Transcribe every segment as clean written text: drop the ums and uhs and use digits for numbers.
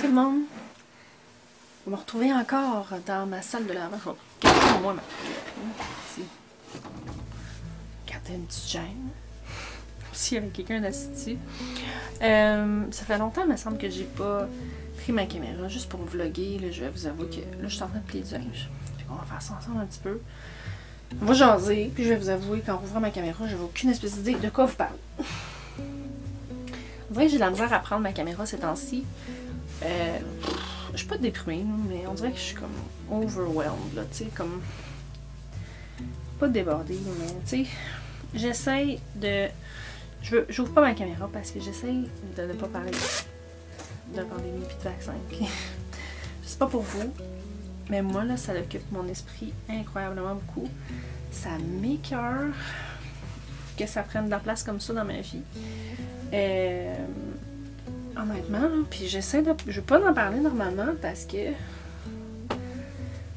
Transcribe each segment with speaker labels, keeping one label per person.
Speaker 1: tout le monde. Vous me retrouvez encore dans ma salle de lavage. Je vais garder moi ma garder une petite chaîne. S'il y avait quelqu'un assis dessus. Ça fait longtemps, il me semble, que j'ai pas pris ma caméra juste pour vlogger. Là, je vais vous avouer que là, je suis en train de plier du linge. On va faire ça ensemble un petit peu. On va jaser, puis je vais vous avouer qu'en rouvrant ma caméra, j'avais aucune espèce d'idée de quoi vous parler. On dirait que j'ai de la misère à prendre ma caméra ces temps-ci. Je suis pas déprimée, mais on dirait que je suis comme overwhelmed, là, tu sais, comme... Pas débordée, mais tu sais, j'essaye de... J'ouvre pas ma caméra parce que j'essaye de ne pas parler de pandémie et de vaccin. Je sais pas pour vous, mais moi, là, ça occupe mon esprit incroyablement beaucoup. Ça m'écoeure que ça prenne de la place comme ça dans ma vie. Honnêtement, là, puis j'essaie de... Je veux pas en parler normalement parce que...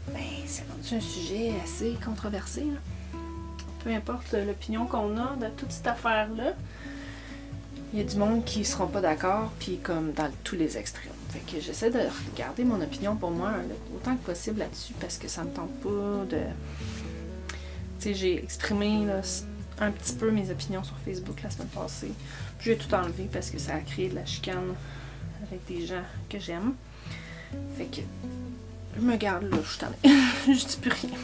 Speaker 1: Ben, c'est rendu un sujet assez controversé, là. Peu importe l'opinion qu'on a de toute cette affaire-là, il y a du monde qui seront pas d'accord, puis comme dans tous les extrêmes. Fait que j'essaie de garder mon opinion pour moi autant que possible là-dessus, parce que ça me tente pas de... Tu sais, j'ai exprimé là, un petit peu mes opinions sur Facebook la semaine passée. Puis j'ai tout enlevé parce que ça a créé de la chicane avec des gens que j'aime. Fait que je me garde là, je suis tannée. Je dis plus rien.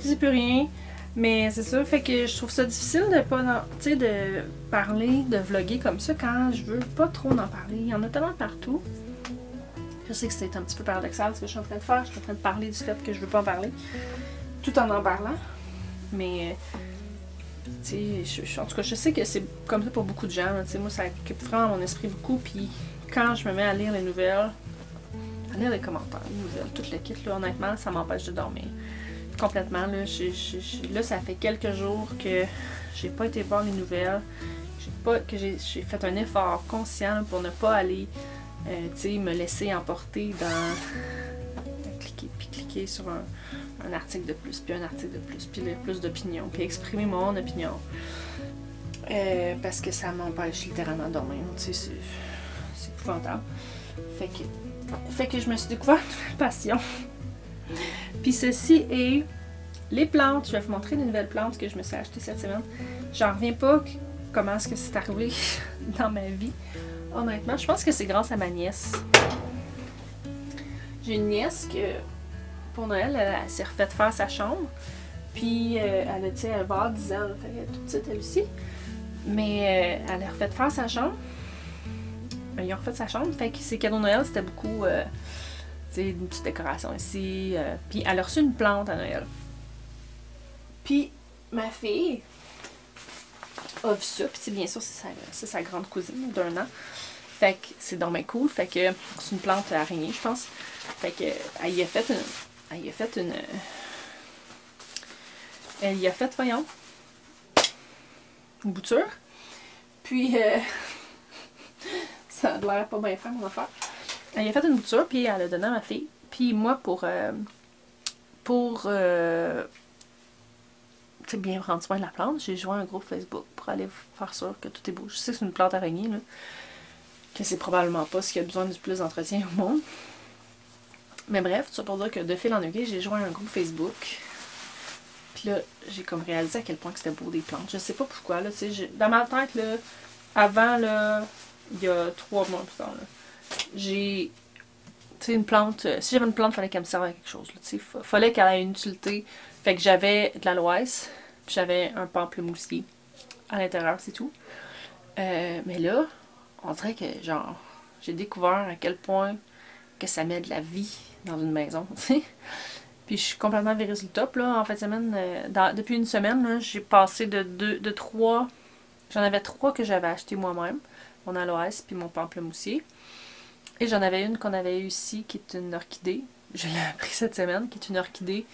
Speaker 1: Je dis plus rien. Mais c'est ça, fait que je trouve ça difficile de pas, tu sais, de parler, de vlogger comme ça quand je veux pas trop en parler. Il y en a tellement partout. Je sais que c'est un petit peu paradoxal ce que je suis en train de faire. Je suis en train de parler du fait que je veux pas en parler, tout en parlant. Mais, tu sais, en tout cas, je sais que c'est comme ça pour beaucoup de gens. Tu sais, moi, ça occupe vraiment mon esprit beaucoup. Puis quand je me mets à lire les nouvelles, à lire les commentaires, les nouvelles, tout le kit, là, honnêtement, ça m'empêche de dormir. Complètement, là, là, ça fait quelques jours que j'ai pas été voir les nouvelles, j'ai fait un effort conscient là, pour ne pas aller, tu sais, me laisser emporter dans cliquer sur un article de plus, puis un article de plus, puis plus d'opinions, puis exprimer mon opinion, parce que ça m'empêche littéralement de dormir, tu sais, c'est épouvantable. Fait que je me suis découvert une passion. Puis ceci est les plantes. Je vais vous montrer les nouvelles plantes que je me suis achetées cette semaine. J'en reviens pas comment est-ce que c'est arrivé dans ma vie. Honnêtement, je pense que c'est grâce à ma nièce. J'ai une nièce que, pour Noël, elle s'est refaite faire sa chambre. Puis elle a, tu sais, elle va avoir 10 ans, fait qu'elle est toute petite elle aussi. Mais elle a refait faire sa chambre. Ils ont refait sa chambre. Fait que ses cadeaux de Noël, c'était beaucoup... une petite décoration ici. Puis elle a reçu une plante à Noël. Puis ma fille a vu ça. Puis bien sûr, c'est sa grande cousine d'1 an. Fait que c'est dans mes cool. Fait que c'est une plante araignée, je pense. Fait que elle y a fait voyons, une bouture. Puis ça a l'air pas bien faire mon affaire. Elle a fait une bouture, puis elle a donné à ma fille. Puis moi, pour bien prendre soin de la plante, j'ai joint un groupe Facebook pour aller faire sûr que tout est beau. Je sais que c'est une plante araignée, là, que c'est probablement pas ce qui a besoin du plus d'entretien au monde. Mais bref, tout ça pour dire que de fil en aiguille, j'ai joint un groupe Facebook. Puis là, j'ai comme réalisé à quel point que c'était beau des plantes. Je sais pas pourquoi, là, tu sais, dans ma tête, là, avant, là, il y a 3 mois plus tard, là, j'ai, tu sais, une plante, si j'avais une plante, il fallait qu'elle me serve à quelque chose, tu sais, fallait qu'elle ait une utilité. Fait que j'avais de l'aloès, puis j'avais un pamplemoussier à l'intérieur, c'est tout. Mais là, on dirait que, genre, j'ai découvert à quel point que ça met de la vie dans une maison, tu sais. Puis je suis complètement virée sur le top, là, en fin de semaine, depuis une semaine, là, j'ai passé de 3, j'en avais 3 que j'avais acheté moi-même, mon aloès puis mon pamplemoussier. Et j'en avais une qu'on avait eue ici, qui est une orchidée. Je l'ai appris cette semaine, qui est une orchidée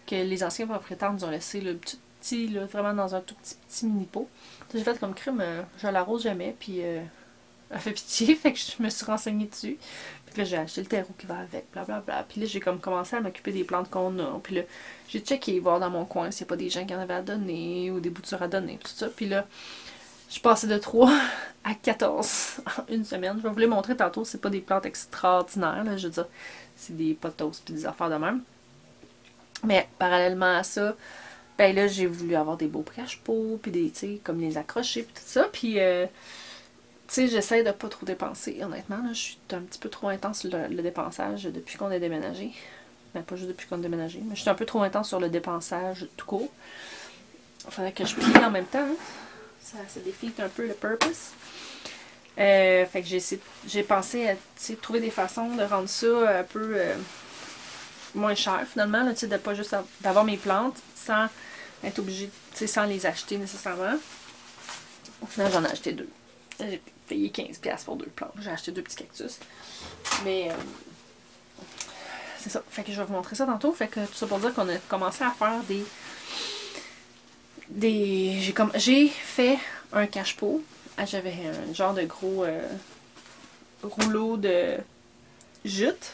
Speaker 1: que les anciens propriétaires nous ont laissé le petit, là, vraiment dans un tout petit mini pot. J'ai fait comme crime, je l'arrose jamais, puis elle fait pitié, fait que je me suis renseignée dessus. Puis là, j'ai acheté le terreau qui va avec, blablabla. Puis là, j'ai comme commencé à m'occuper des plantes qu'on a. Puis là, j'ai checké, voir dans mon coin s'il n'y a pas des gens qui en avaient à donner, ou des boutures à donner, tout ça. Puis là, Je suis passée de 3 à 14 en une semaine. Je vais vous les montrer tantôt. C'est pas des plantes extraordinaires, là, je veux dire. C'est des potos puis des affaires de même. Mais parallèlement à ça, ben là, j'ai voulu avoir des beaux cache-pots, puis des, tu sais, comme les accrocher, puis tout ça. Puis, tu sais, j'essaie de pas trop dépenser, honnêtement. Là, je suis un petit peu trop intense sur le dépensage depuis qu'on a déménagé. Ben, pas juste depuis qu'on a déménagé, mais je suis un peu trop intense sur le dépensage tout court. Il faudrait que je plie en même temps. Hein. Ça défile un peu le purpose. Fait que j'ai pensé à trouver des façons de rendre ça un peu moins cher finalement. Là, de pas juste d'avoir mes plantes sans être obligée, sans les acheter nécessairement. Au final, j'en ai acheté 2. J'ai payé 15$ pour 2 plantes. J'ai acheté 2 petits cactus. Mais c'est ça. Fait que je vais vous montrer ça tantôt. Fait que tout ça pour dire qu'on a commencé à faire j'ai fait un cache-pot. J'avais un genre de gros rouleau de jute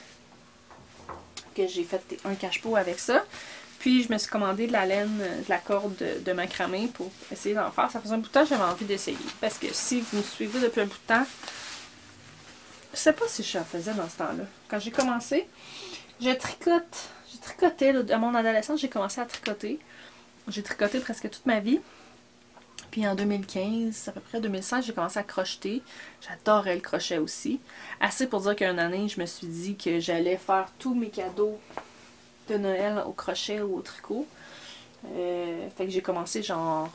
Speaker 1: que j'ai fait un cache-pot avec ça. Puis je me suis commandé de la laine, de la corde de macramé pour essayer d'en faire. Ça faisait un bout de temps que j'avais envie d'essayer. Parce que si vous me suivez depuis un bout de temps, je sais pas si je en faisais dans ce temps-là. Quand j'ai commencé, j'ai tricoté là, à mon adolescence, j'ai commencé à tricoter. J'ai tricoté presque toute ma vie. Puis en 2015, à peu près 2016, j'ai commencé à crocheter. J'adorais le crochet aussi. Assez pour dire qu'une année, je me suis dit que j'allais faire tous mes cadeaux de Noël au crochet ou au tricot. Fait que j'ai commencé genre,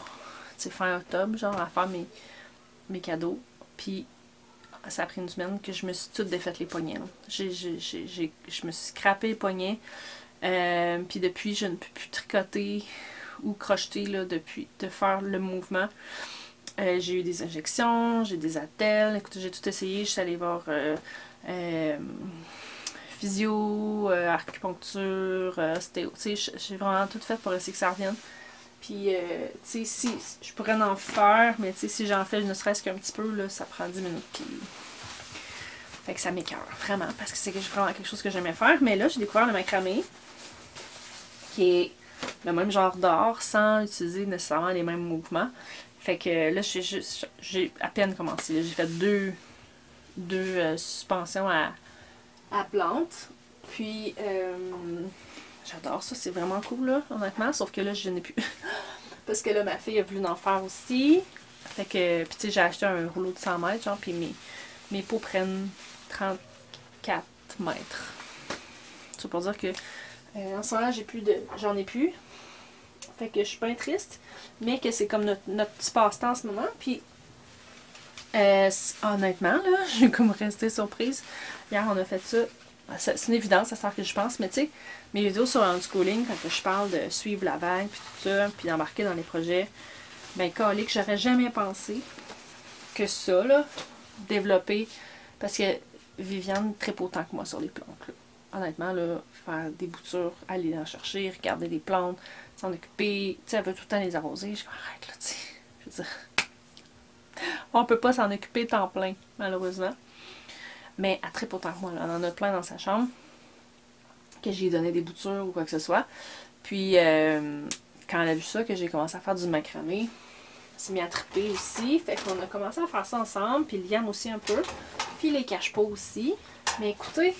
Speaker 1: tu sais, fin octobre, genre, à faire mes cadeaux. Puis ça a pris une semaine que je me suis toute défaite les poignets. Je me suis scrappé les poignets. Puis depuis, je ne peux plus tricoter ou crocheter là, depuis de faire le mouvement. J'ai eu des injections, j'ai des attelles, écoutez, j'ai tout essayé, je suis allée voir physio, acupuncture, ostéo, tu sais, j'ai vraiment tout fait pour essayer que ça revienne. Puis, tu sais, si je pourrais en faire, mais tu sais, si j'en fais ne serait-ce qu'un petit peu, là, ça prend 10 minutes, puis... Fait que ça m'écoeure, vraiment, parce que c'est vraiment quelque chose que j'aimais faire. Mais là, j'ai découvert le macramé, qui est le même genre d'art sans utiliser nécessairement les mêmes mouvements. Fait que là, j'ai à peine commencé. J'ai fait deux suspensions à plantes. Puis, j'adore ça. C'est vraiment cool, là, honnêtement. Sauf que là, je n'ai plus. Parce que là, ma fille a voulu en faire aussi. Fait que, puis tu sais, j'ai acheté un rouleau de 100 mètres, genre, puis mes pots prennent 34 mètres. C'est pour dire que en ce moment, j'en ai plus. Fait que je suis pas triste. Mais que c'est comme notre petit passe-temps en ce moment. Puis, honnêtement, là, j'ai comme resté surprise. Hier, on a fait ça. C'est une évidence, ça sert que je pense. Mais tu sais, mes vidéos sur unschooling, quand je parle de suivre la vague, puis tout ça, puis d'embarquer dans les projets, ben, calé que j'aurais jamais pensé que ça, là, développer. Parce que Viviane tripe autant que moi sur les plantes, là. Honnêtement, là, faire des boutures, aller en chercher, regarder les plantes, s'en occuper, tu sais, elle veut tout le temps les arroser. Je dis, arrête là, tu sais. Je veux dire, on peut pas s'en occuper temps plein, malheureusement. Mais elle tripe autant que moi, là. Elle en a plein dans sa chambre, que j'ai donné des boutures ou quoi que ce soit. Puis, quand elle a vu ça, que j'ai commencé à faire du macramé, elle s'est mise à triper aussi. Fait qu'on a commencé à faire ça ensemble, puis Liam aussi un peu, puis les cache-pots aussi. Mais écoutez,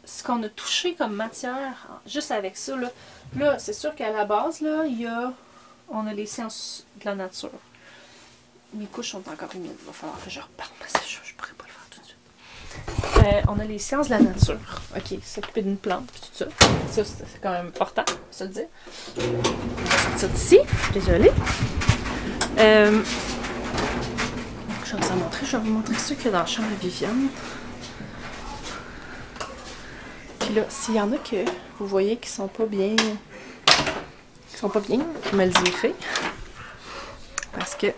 Speaker 1: ce qu'on a touché comme matière, juste avec ça, là c'est sûr qu'à la base, là, on a les sciences de la nature. Mes couches sont encore humides, il va falloir que je reparte parce que je pourrais pas le faire tout de suite. On a les sciences de la nature. Ok, s'occuper d'une plante, puis tout ça. Ça, c'est quand même important, ça le dire. On va sortir d'ici, désolée. Je vais vous montrer ce qu'il y a dans la chambre de Viviane. Puis là, s'il y en a que vous voyez qui sont pas bien, vous me le direz. Parce que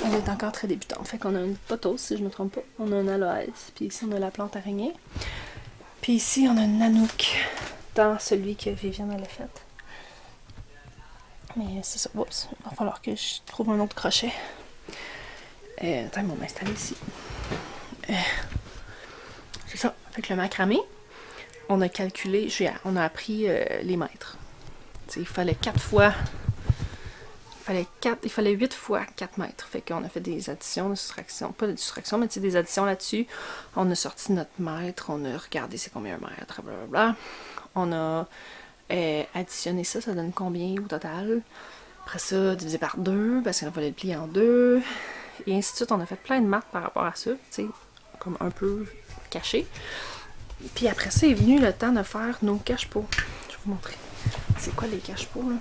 Speaker 1: on est encore très débutante. Fait qu'on a une pothos, si je ne me trompe pas. On a une aloès. Puis ici, on a la plante araignée. Puis ici, on a une nanook dans celui que Viviane a fait. Mais c'est ça. Oups, il va falloir que je trouve un autre crochet. Attends, on va m'installer ici. C'est ça. Fait que le macramé, on a calculé, on a appris les mètres. T'sais, il fallait 4 fois il fallait 8 fois 4 mètres. Fait qu'on a fait des additions, des soustractions. Pas des soustractions, mais des additions là-dessus. On a sorti notre mètre, on a regardé c'est combien un mètre, blablabla. On a additionné ça, ça donne combien au total. Après ça, divisé par 2, parce qu'il fallait le plier en 2. Et ainsi de suite, on a fait plein de maths par rapport à ça, tu sais, comme un peu caché. Puis après ça est venu le temps de faire nos cache-pots. Je vais vous montrer. C'est quoi les cache-pots, là?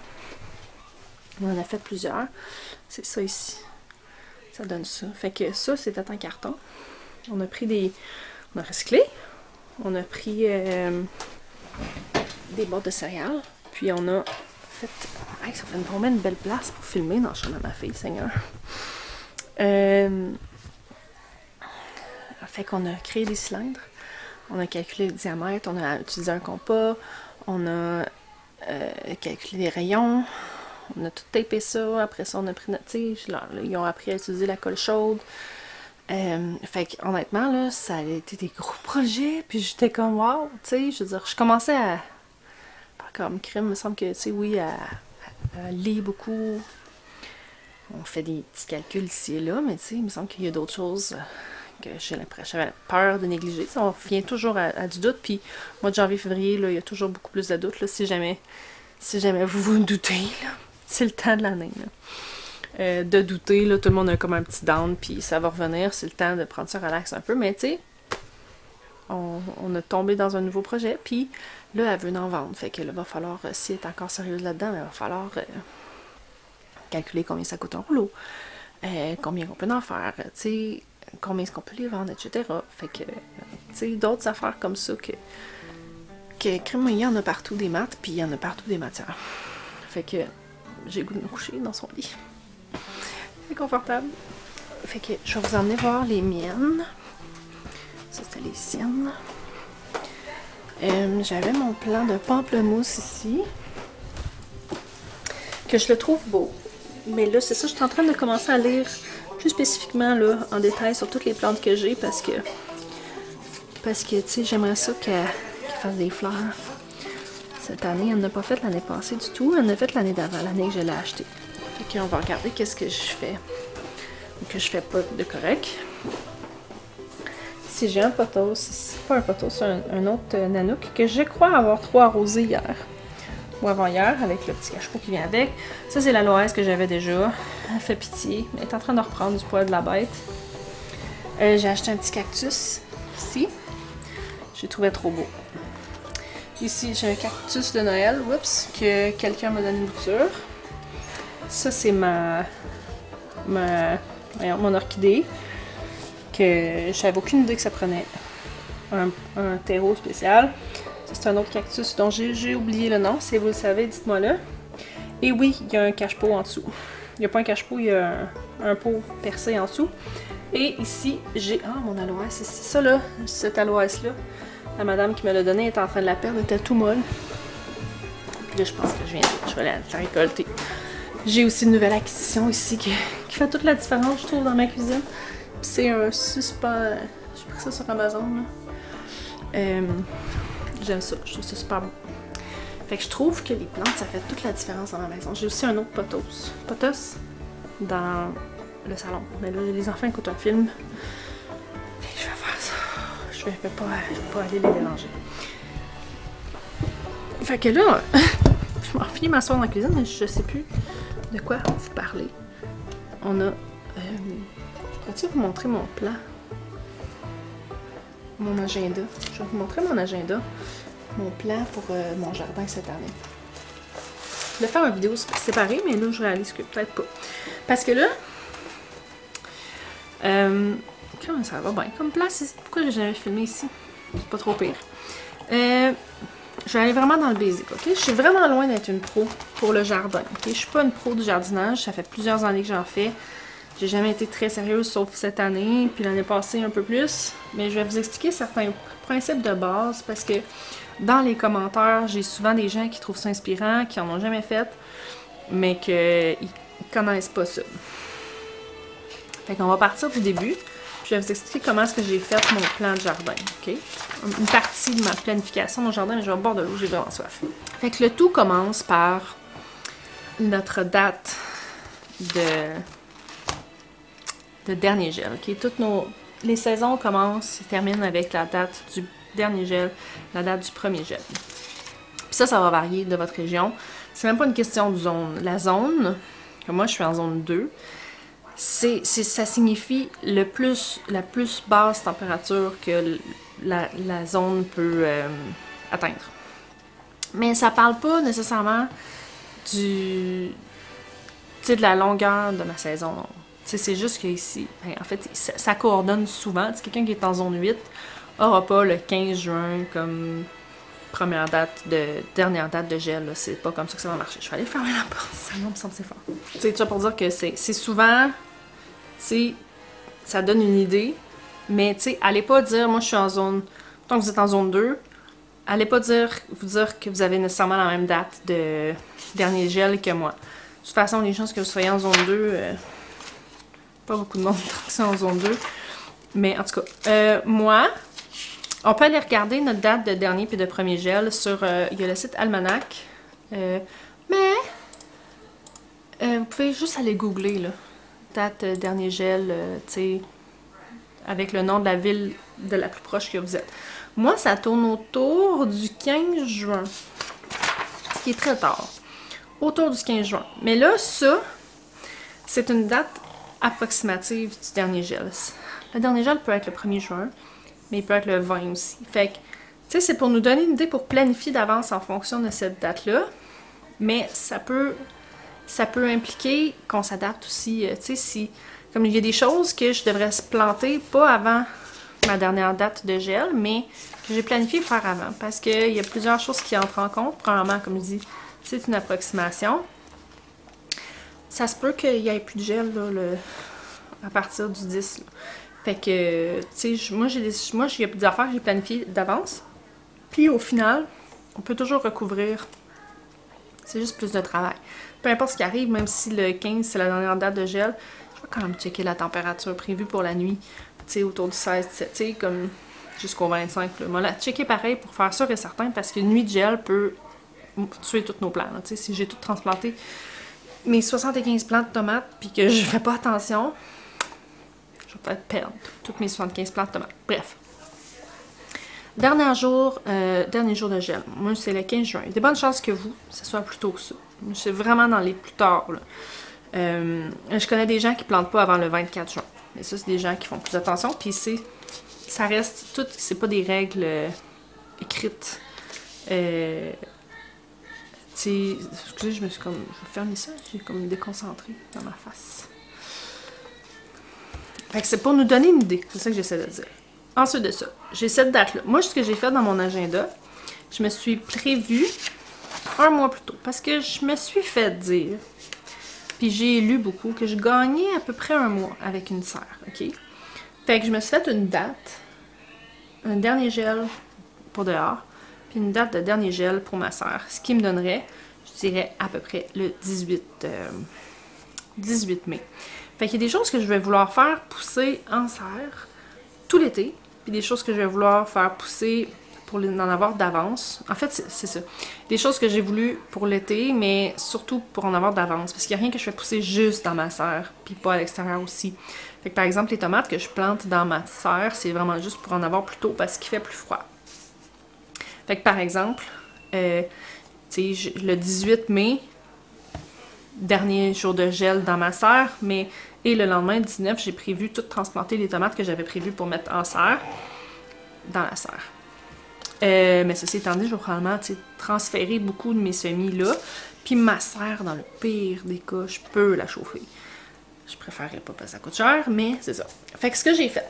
Speaker 1: On en a fait plusieurs. C'est ça ici. Ça donne ça. Fait que ça, c'était en carton. On a pris des... On a recyclé. On a pris des boîtes de céréales. Puis on a fait... Hey, ça fait vraiment une belle place pour filmer dans la chambre de ma fille, Seigneur. Fait qu'on a créé des cylindres. On a calculé le diamètre. On a utilisé un compas. On a calculé les rayons. On a tout tapé ça. Après ça, on a pris notre tige. Là, ils ont appris à utiliser la colle chaude. Fait que, honnêtement, là, ça a été des gros projets. Puis j'étais comme, wow, tu sais, je veux dire, je commençais à... Comme crime, il me semble que, tu sais, oui, à lire beaucoup. On fait des petits calculs ici et là, mais tu sais, il me semble qu'il y a d'autres choses que j'avais peur de négliger. Ça, on vient toujours à du doute. Puis, mois de janvier, février, là, il y a toujours beaucoup plus de doutes, là, si jamais vous vous doutez, là. C'est le temps de l'année, là. De douter, là, tout le monde a comme un petit down, puis ça va revenir, c'est le temps de prendre ça relax un peu, mais tu sais, on a tombé dans un nouveau projet, puis là, elle veut en vendre, fait que là, va falloir, si elle est encore sérieuse là-dedans, il va falloir calculer combien ça coûte un rouleau, combien on peut en faire, tu sais, combien est-ce qu'on peut les vendre, etc. Fait que, tu sais, d'autres affaires comme ça que crème, il y en a partout des maths, puis il y en a partout des matières. Fait que j'ai le goût de me coucher dans son lit. C'est confortable. Fait que je vais vous emmener voir les miennes. Ça, c'était les siennes. J'avais mon plan de pamplemousse ici. Que je le trouve beau. Mais là, c'est ça, je suis en train de commencer à lire plus spécifiquement, là, en détail sur toutes les plantes que j'ai parce que tu sais, j'aimerais ça qu'elle fasse des fleurs. Cette année, elle n'a pas fait l'année passée du tout. Elle en a fait l'année d'avant, l'année que je l'ai acheté. Fait qu'on va regarder qu'est-ce que je fais. Ou que je fais pas de correct. Ici, j'ai un pothos. C'est pas un pothos, c'est un autre nanook que je crois avoir trop arrosé hier. Ou avant-hier, avec le petit cache-pot qui vient avec. Ça, c'est l'aloès que j'avais déjà. Elle fait pitié. Elle est en train de reprendre du poil de la bête. J'ai acheté un petit cactus ici. Je le trouvais trop beau. Ici, j'ai un cactus de Noël, oups, que quelqu'un m'a donné une bouture. Ça, c'est mon orchidée, que j'avais aucune idée que ça prenait un terreau spécial. C'est un autre cactus dont j'ai oublié le nom. Si vous le savez, dites-moi-le. Et oui, il y a un cache-pot en dessous. Il n'y a pas un cache-pot, il y a un pot percé en dessous. Et ici, j'ai... Ah, mon aloès, c'est ça là, cet aloès-là. La madame qui me l'a donné est en train de la perdre, elle était tout molle. Puis là, je pense que je vais la récolter. J'ai aussi une nouvelle acquisition ici qui fait toute la différence, je trouve, dans ma cuisine. Puis c'est un super... J'ai pris ça sur Amazon, là. J'aime ça, je trouve ça super bon. Fait que je trouve que les plantes, ça fait toute la différence dans ma maison. J'ai aussi un autre pothos dans le salon. Mais là, les enfants écoutent un film. Fait que je vais faire ça. Je vais pas aller les déranger. Fait que là, je m'en finis m'asseoir dans la cuisine, mais je sais plus de quoi vous parler. On a... je peux-tu vous montrer mon plan? Mon agenda. Je vais vous montrer mon agenda. Mon plan pour mon jardin cette année. Je vais faire une vidéo séparée, mais là, je réalise que peut-être pas. Parce que là... comment ça va bien? Comme place, pourquoi j'ai jamais filmé ici? C'est pas trop pire. Je vais aller vraiment dans le basic, ok? Je suis vraiment loin d'être une pro pour le jardin, ok? Je suis pas une pro du jardinage, ça fait plusieurs années que j'en fais. J'ai jamais été très sérieuse, sauf cette année, puis l'année passée un peu plus. Mais je vais vous expliquer certains principes de base, parce que dans les commentaires, j'ai souvent des gens qui trouvent ça inspirant, qui en ont jamais fait, mais qu'ils connaissent pas ça. Fait qu'on va partir du début. Je vais vous expliquer comment est-ce que j'ai fait mon plan de jardin, ok? Une partie de ma planification de mon jardin, mais je vais boire de l'eau, j'ai vraiment soif. Fait que le tout commence par notre date de dernier gel. Okay? Les saisons commencent et terminent avec la date du dernier gel, la date du premier gel. Puis ça va varier de votre région. C'est même pas une question de zone. La zone, comme moi je suis en zone 2, ça signifie la plus basse température que la zone peut atteindre. Mais ça parle pas nécessairement de la longueur de ma saison. C'est juste qu'ici, ben, en fait, ça coordonne souvent. Quelqu'un qui est en zone 8 n'aura pas le 15 juin comme dernière date de gel. C'est pas comme ça que ça va marcher. Je vais aller fermer la porte. Ça me semble c'est fort. Tu vois, pour dire que c'est souvent, ça donne une idée, mais allez pas dire, moi je suis en zone, tant que vous êtes en zone 2, allez pas vous dire que vous avez nécessairement la même date de dernier gel que moi. De toute façon, les chances que vous soyez en zone 2, pas beaucoup de monde qui sont en zone 2. Mais en tout cas, moi, on peut aller regarder notre date de dernier puis de premier gel sur, il y a le site Almanach. Mais, vous pouvez juste aller googler, là. Date dernier gel, tu sais, avec le nom de la ville de la plus proche que vous êtes. Moi, ça tourne autour du 15 juin, ce qui est très tard. Autour du 15 juin. Mais là, ça, c'est une date approximative du dernier gel. Le dernier gel peut être le 1er juin, mais il peut être le 20 aussi. Fait que, tu sais, c'est pour nous donner une idée pour planifier d'avance en fonction de cette date-là. Mais ça peut impliquer qu'on s'adapte aussi. Tu sais, comme il y a des choses que je devrais se planter pas avant ma dernière date de gel, mais que j'ai planifié faire avant. Parce qu'il y a plusieurs choses qui entrent en compte. Premièrement, comme je dis, c'est une approximation. Ça se peut qu'il n'y ait plus de gel là, à partir du 10. Là. Fait que, tu sais, moi, il y a des affaires que j'ai planifiées d'avance. Puis au final, on peut toujours recouvrir. C'est juste plus de travail. Peu importe ce qui arrive, même si le 15 c'est la dernière date de gel, je vais quand même checker la température prévue pour la nuit. Tu sais, autour du 16, 17, tu sais, comme jusqu'au 25. Là. Moi, la checker pareil pour faire sûr et certain, parce qu'une nuit de gel peut tuer tous nos plants. Tu sais, si j'ai tout transplanté mes 75 plants de tomates, puis que je fais pas attention, je vais peut-être perdre toutes mes 75 plants de tomates. Bref. Dernier jour de gel. Moi, c'est le 15 juin. Il y a des bonnes chances que vous, ce soit plus tôt que ça. C'est vraiment dans les plus tard. Là. Je connais des gens qui plantent pas avant le 24 juin. Mais ça, c'est des gens qui font plus attention. Puis ça reste tout, c'est pas des règles écrites. Excusez, je me suis comme... Je vais fermer ça. J'ai comme déconcentré dans ma face. Fait que c'est pour nous donner une idée. C'est ça que j'essaie de dire. Ensuite de ça, j'ai cette date-là. Moi, ce que j'ai fait dans mon agenda, je me suis prévu un mois plus tôt. Parce que je me suis fait dire, puis j'ai lu beaucoup, que je gagnais à peu près un mois avec une serre, OK? Fait que je me suis fait une date, un dernier gel pour dehors, puis une date de dernier gel pour ma serre. Ce qui me donnerait, je dirais, à peu près le 18 mai. Fait qu'il y a des choses que je vais vouloir faire pousser en serre tout l'été, puis des choses que je vais vouloir faire pousser pour en avoir d'avance. En fait, c'est ça. Des choses que j'ai voulu pour l'été, mais surtout pour en avoir d'avance. Parce qu'il n'y a rien que je fais pousser juste dans ma serre, puis pas à l'extérieur aussi. Fait que par exemple, les tomates que je plante dans ma serre, c'est vraiment juste pour en avoir plus tôt parce qu'il fait plus froid. Fait que par exemple, tu sais, le 18 mai, dernier jour de gel dans ma serre, mais et le lendemain, 19, j'ai prévu tout transplanter les tomates que j'avais prévues pour mettre en serre dans la serre. Mais ceci étant dit, je vais probablement transférer beaucoup de mes semis là. Puis ma serre, dans le pire des cas, je peux la chauffer. Je préférerais pas parce que ça coûte cher, mais c'est ça. Fait que ce que j'ai fait,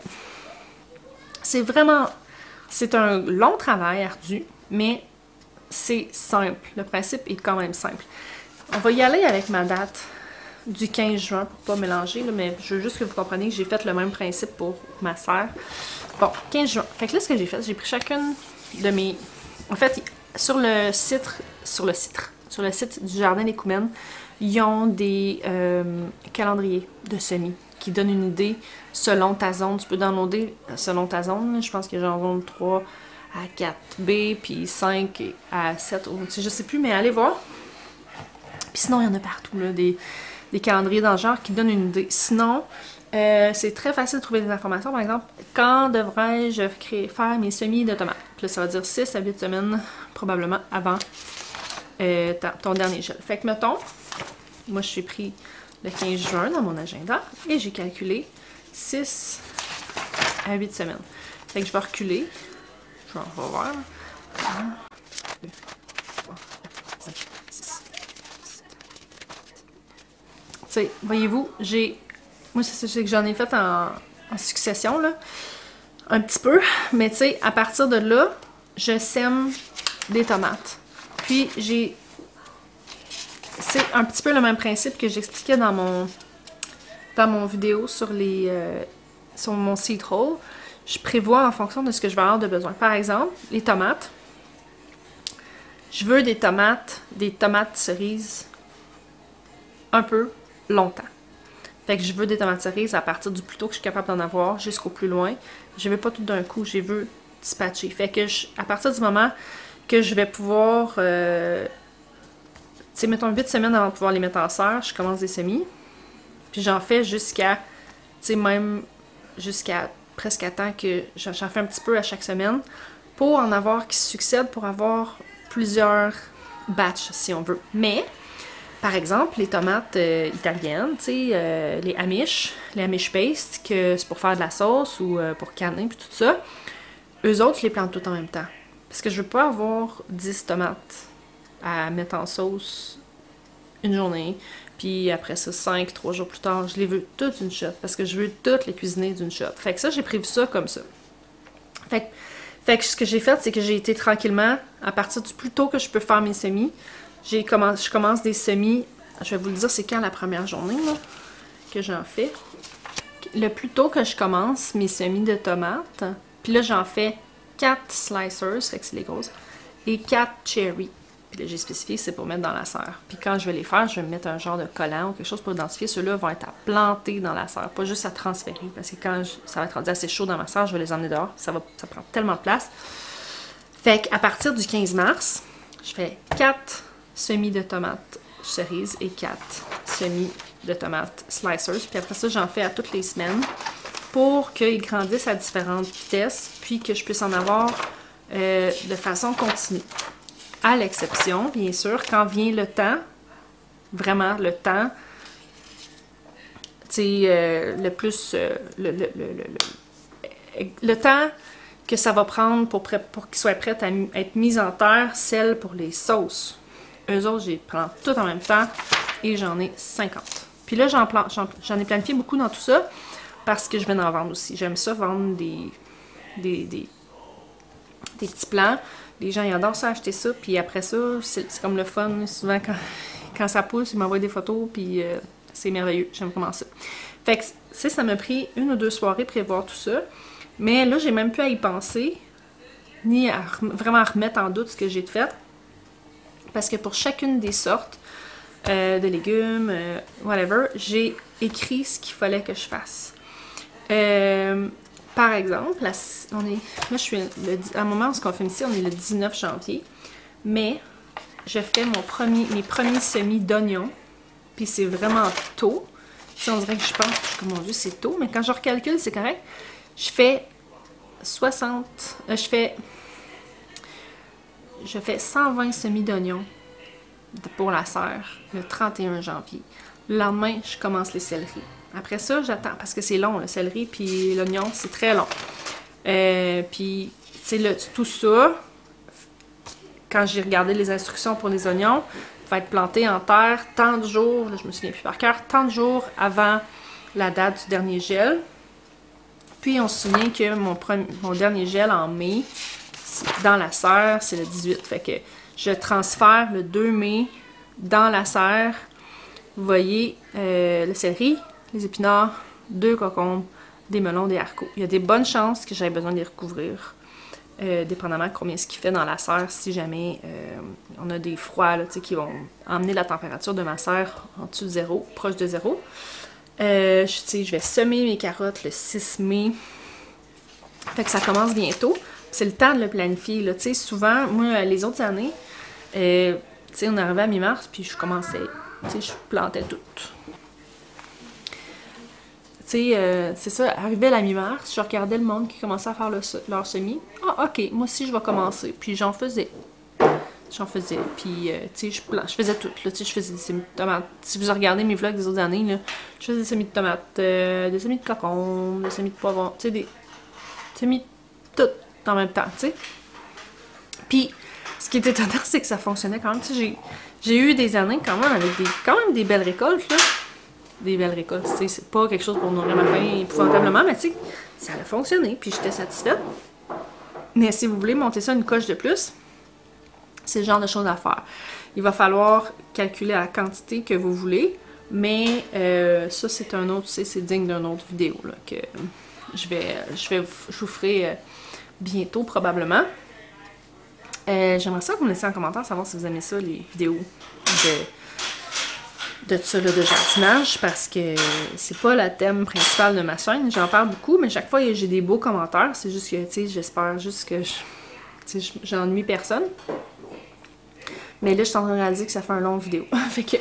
Speaker 1: c'est vraiment... C'est un long travail ardu, mais c'est simple. Le principe est quand même simple. On va y aller avec ma date du 15 juin pour pas mélanger, là, mais je veux juste que vous compreniez que j'ai fait le même principe pour ma serre. Bon, 15 juin. Fait que là, ce que j'ai fait, j'ai pris chacune de mes... En fait, sur le site du Jardin des Coumènes, ils ont des calendriers de semis qui donnent une idée selon ta zone. Tu peux downloader selon ta zone. Je pense que j'ai en zone 3 à 4B, puis 5 à 7. Je sais plus, mais allez voir. Puis sinon, il y en a partout, là, des calendriers dans le genre qui donnent une idée. Sinon, c'est très facile de trouver des informations. Par exemple, quand devrais-je faire mes semis de tomates? Puis là, ça va dire 6 à 8 semaines, probablement, avant ton dernier gel. Fait que, mettons, moi, je suis pris le 15 juin dans mon agenda et j'ai calculé 6 à 8 semaines. Fait que je vais reculer. Je vais voir. 1, 2, 3, 4, 5, 6, 7. Tu sais, voyez-vous, moi, c'est que j'en ai fait en succession, là. Un petit peu. Mais tu sais, à partir de là, je sème des tomates. Puis, c'est un petit peu le même principe que j'expliquais dans mon vidéo sur mon seed haul. Je prévois en fonction de ce que je vais avoir de besoin. Par exemple, les tomates. Je veux des tomates cerises un peu longtemps. Fait que je veux des tomates cerises à partir du plus tôt que je suis capable d'en avoir jusqu'au plus loin. Je veux pas tout d'un coup, je veux dispatcher. Fait que à partir du moment que je vais pouvoir, tu sais, mettons 8 semaines avant de pouvoir les mettre en serre, je commence des semis. Puis j'en fais jusqu'à, tu sais, même jusqu'à presque à temps que j'en fais un petit peu à chaque semaine pour en avoir qui succèdent, pour avoir plusieurs batchs si on veut. Mais, par exemple, les tomates italiennes, tu sais, les Amish paste, que c'est pour faire de la sauce ou pour canner puis tout ça, eux autres, je les plante toutes en même temps. Parce que je veux pas avoir 10 tomates à mettre en sauce une journée, puis après ça, 5, 3 jours plus tard, je les veux toutes d'une shot, parce que je veux toutes les cuisiner d'une shot. Fait que ça, j'ai prévu ça comme ça. Fait que ce que j'ai fait, c'est que j'ai été tranquillement, à partir du plus tôt que je peux faire mes semis, je commence des semis, je vais vous le dire, c'est quand la première journée là, que j'en fais. Le plus tôt que je commence mes semis de tomates, puis là, j'en fais 4 slicers, fait que c'est les grosses, et 4 cherry. Puis là, j'ai spécifié, c'est pour mettre dans la serre. Puis quand je vais les faire, je vais mettre un genre de collant ou quelque chose pour identifier. Ceux-là vont être à planter dans la serre, pas juste à transférer. Parce que quand ça va être rendu assez chaud dans ma serre, je vais les emmener dehors. Ça prend tellement de place. Fait qu'à partir du 15 mars, je fais 4 semis de tomates cerises et 4 semis de tomates slicers. Puis après ça, j'en fais à toutes les semaines pour qu'ils grandissent à différentes vitesses, puis que je puisse en avoir de façon continue. À l'exception, bien sûr, quand vient le temps, vraiment le temps, tu sais, le plus, le temps que ça va prendre pour qu'ils soient prêts à être mis en terre, celle pour les sauces. Eux autres, je les prends toutes en même temps et j'en ai 50. Puis là, j'en ai planifié beaucoup dans tout ça parce que je vais en vendre aussi. J'aime ça, vendre des petits plans. Les gens, ils adorent ça, acheter ça, puis après ça, c'est comme le fun. Souvent, quand ça pousse, ils m'envoient des photos, puis c'est merveilleux. J'aime comment ça. Fait que, ça m'a pris 1 ou 2 soirées prévoir tout ça. Mais là, j'ai même plus à y penser, ni à vraiment remettre en doute ce que j'ai fait. Parce que pour chacune des sortes de légumes, whatever, j'ai écrit ce qu'il fallait que je fasse. Par exemple, là, je suis à un moment où on filme ici, on est le 19 janvier, mais je fais mes premiers semis d'oignons, puis c'est vraiment tôt. Si on dirait que je pense, mon Dieu, c'est tôt, mais quand je recalcule, c'est correct. Je fais 120 semis d'oignons pour la serre le 31 janvier. Le lendemain, je commence les céleris. Après ça, j'attends, parce que c'est long, le céleri puis l'oignon, c'est très long. Puis, tout ça, quand j'ai regardé les instructions pour les oignons, va être planté en terre tant de jours, là, je me souviens plus par cœur, tant de jours avant la date du dernier gel. Puis, on se souvient que mon dernier gel en mai, dans la serre, c'est le 18. Fait que je transfère le 2 mai dans la serre. Vous voyez le céleri, les épinards, 2 concombres, des melons, des haricots. Il y a des bonnes chances que j'aie besoin de les recouvrir, dépendamment de combien ce qu'il fait dans la serre, si jamais on a des froids là, qui vont emmener la température de ma serre en dessous de 0, proche de 0. Je vais semer mes carottes le 6 mai. Fait que ça commence bientôt. C'est le temps de le planifier. Là. Souvent, moi, les autres années, on arrivait à mi-mars, puis je commençais, je plantais tout. sais, c'est ça, arrivé à la mi-mars, je regardais le monde qui commençait à faire leur semis. Ah, ok, moi aussi je vais commencer. Puis j'en faisais. Puis, tu sais, je faisais tout. Là, tu sais, je faisais des semis de tomates. Si vous regardez mes vlogs des autres années, là, je faisais des semis de tomates, des semis de cocon, des semis de poivrons, tu sais, des semis tout en même temps, tu sais. Puis, ce qui est étonnant, c'est que ça fonctionnait quand même. Tu sais, j'ai eu des années quand même avec quand même des belles récoltes, là. Des belles récoltes, tu sais, c'est pas quelque chose pour nourrir ma faim épouvantablement, mais tu sais, ça a fonctionné, puis j'étais satisfaite. Mais si vous voulez monter ça une coche de plus, c'est le genre de choses à faire. Il va falloir calculer la quantité que vous voulez, mais ça, c'est un autre, tu sais, c'est digne d'une autre vidéo, là, que je vous ferai bientôt, probablement. J'aimerais ça que vous me laissiez en commentaire savoir si vous aimez ça, les vidéos de ça, là, de jardinage, parce que c'est pas le thème principal de ma chaîne. J'en parle beaucoup, mais chaque fois, j'ai des beaux commentaires. C'est juste que, tu sais, j'espère juste que j'ennuie personne. Mais là, je suis en train de réaliser que ça fait une longue vidéo. Fait que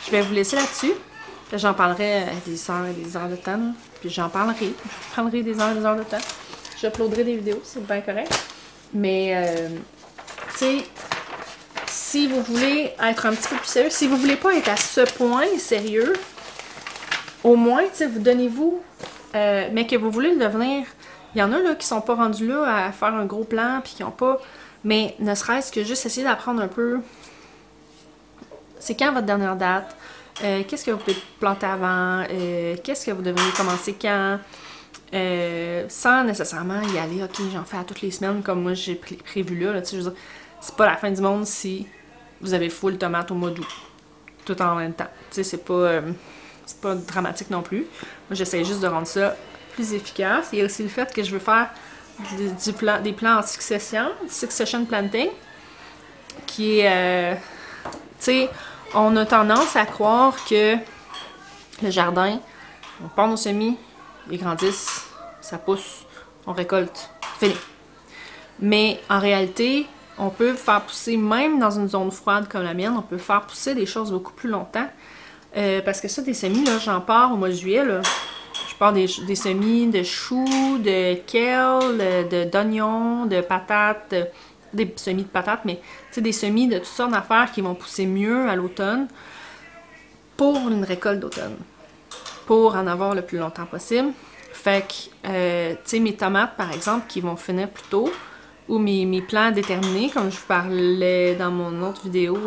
Speaker 1: je vais vous laisser là-dessus. J'en parlerai des heures et des heures de temps. Là. Puis j'en parlerai. Je prendrai des heures et des heures de temps. J'uploaderai des vidéos, c'est bien correct. Mais, tu sais, si vous voulez être un petit peu plus sérieux, si vous voulez pas être à ce point sérieux, au moins, tu sais, vous donnez-vous, mais que vous voulez le devenir. Il y en a là qui sont pas rendus là à faire un gros plan, puis qui ont pas. Mais ne serait-ce que juste essayer d'apprendre un peu. C'est quand votre dernière date? Qu'est-ce que vous pouvez planter avant? Qu'est-ce que vous devriez commencer quand? Sans nécessairement y aller, ok, j'en fais à toutes les semaines comme moi j'ai prévu là, tu sais, je veux dire, c'est pas la fin du monde si vous avez full tomate au mois d'août, tout en même temps. Tu sais, c'est pas dramatique non plus. Moi, j'essaie juste de rendre ça plus efficace. Il y a aussi le fait que je veux faire des plants en succession planting, qui est, tu sais, on a tendance à croire que le jardin, on part nos semis, ils grandissent, ça pousse, on récolte, fini. Mais en réalité, on peut faire pousser, même dans une zone froide comme la mienne, on peut faire pousser des choses beaucoup plus longtemps. Parce que ça, des semis, là, j'en pars au mois de juillet, là. Je pars des semis de choux, de kale, d'oignons, de patates, des semis de patates, mais des semis de toutes sortes d'affaires qui vont pousser mieux à l'automne pour une récolte d'automne. Pour en avoir le plus longtemps possible. Fait que, tu sais, mes tomates, par exemple, qui vont finir plus tôt, ou mes plants déterminés, comme je vous parlais dans mon autre vidéo,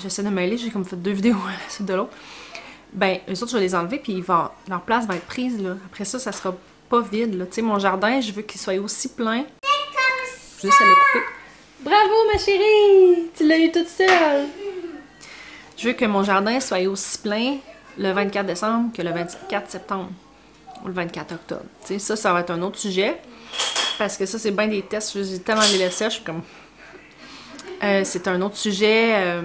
Speaker 1: j'essaie de mêler, j'ai comme fait 2 vidéos à la suite de l'autre, ben, eux autres, je vais les enlever, puis leur place va être prise, là. Après ça, ça sera pas vide, là. Tu sais, mon jardin, je veux qu'il soit aussi plein. Juste à le couper. Bravo, ma chérie! Tu l'as eu toute seule! Je veux que mon jardin soit aussi plein le 24 décembre que le 24 septembre ou le 24 octobre. Tu sais, ça va être un autre sujet. Parce que ça, c'est bien des tests. J'ai tellement les laissés, je suis comme... c'est un autre sujet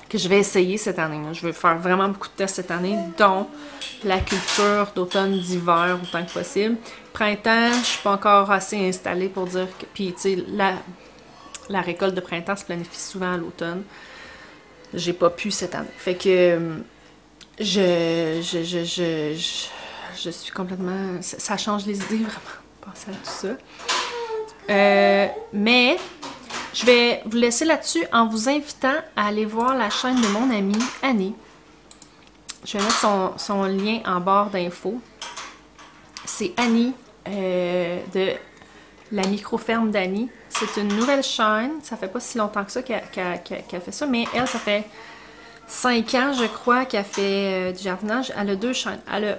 Speaker 1: que je vais essayer cette année. Je vais faire vraiment beaucoup de tests cette année, dont la culture d'automne, d'hiver, autant que possible. Printemps, je suis pas encore assez installée pour dire que... Puis, tu sais, la récolte de printemps se planifie souvent à l'automne. J'ai pas pu cette année. Fait que... Je suis complètement... Ça change les idées, vraiment, penser à tout ça. Mais je vais vous laisser là-dessus en vous invitant à aller voir la chaîne de mon amie Annie. Je vais mettre son lien en barre d'infos. C'est Annie de la micro-ferme d'Annie. C'est une nouvelle chaîne. Ça fait pas si longtemps que ça qu'elle fait ça, mais elle, ça fait 5 ans, je crois, qu'elle fait du jardinage. Elle a 2 chaînes. Elle a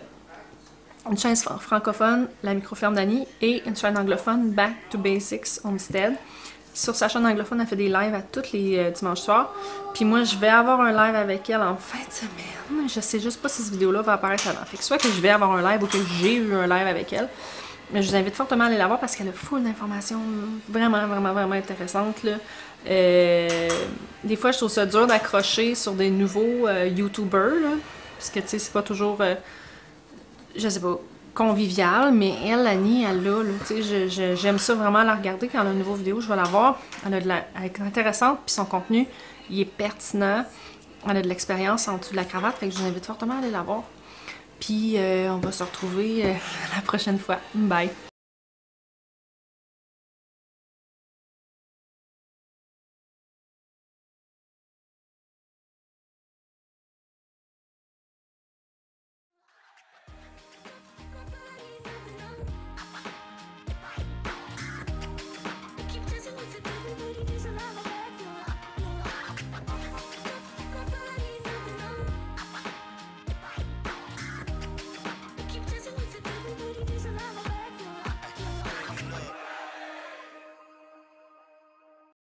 Speaker 1: une chaîne francophone, la micro-ferme d'Annie, et une chaîne anglophone, Back to Basics Homestead. Sur sa chaîne anglophone, elle fait des lives à tous les dimanches soirs. Puis moi, je vais avoir un live avec elle en fin de semaine. Je sais juste pas si cette vidéo-là va apparaître avant. Fait que soit que je vais avoir un live ou que j'ai eu un live avec elle. Mais je vous invite fortement à aller la voir parce qu'elle a full d'informations vraiment, vraiment, vraiment intéressantes, là. Des fois, je trouve ça dur d'accrocher sur des nouveaux YouTubers, là. Parce que, tu sais, c'est pas toujours... je sais pas, convivial, mais elle, Annie, elle l'a, tu sais, j'aime ça vraiment la regarder quand elle a une nouvelle vidéo, je vais la voir. Elle est intéressante, puis son contenu, il est pertinent. Elle a de l'expérience en dessous de la cravate, fait que je vous invite fortement à aller la voir. Puis on va se retrouver la prochaine fois. Bye!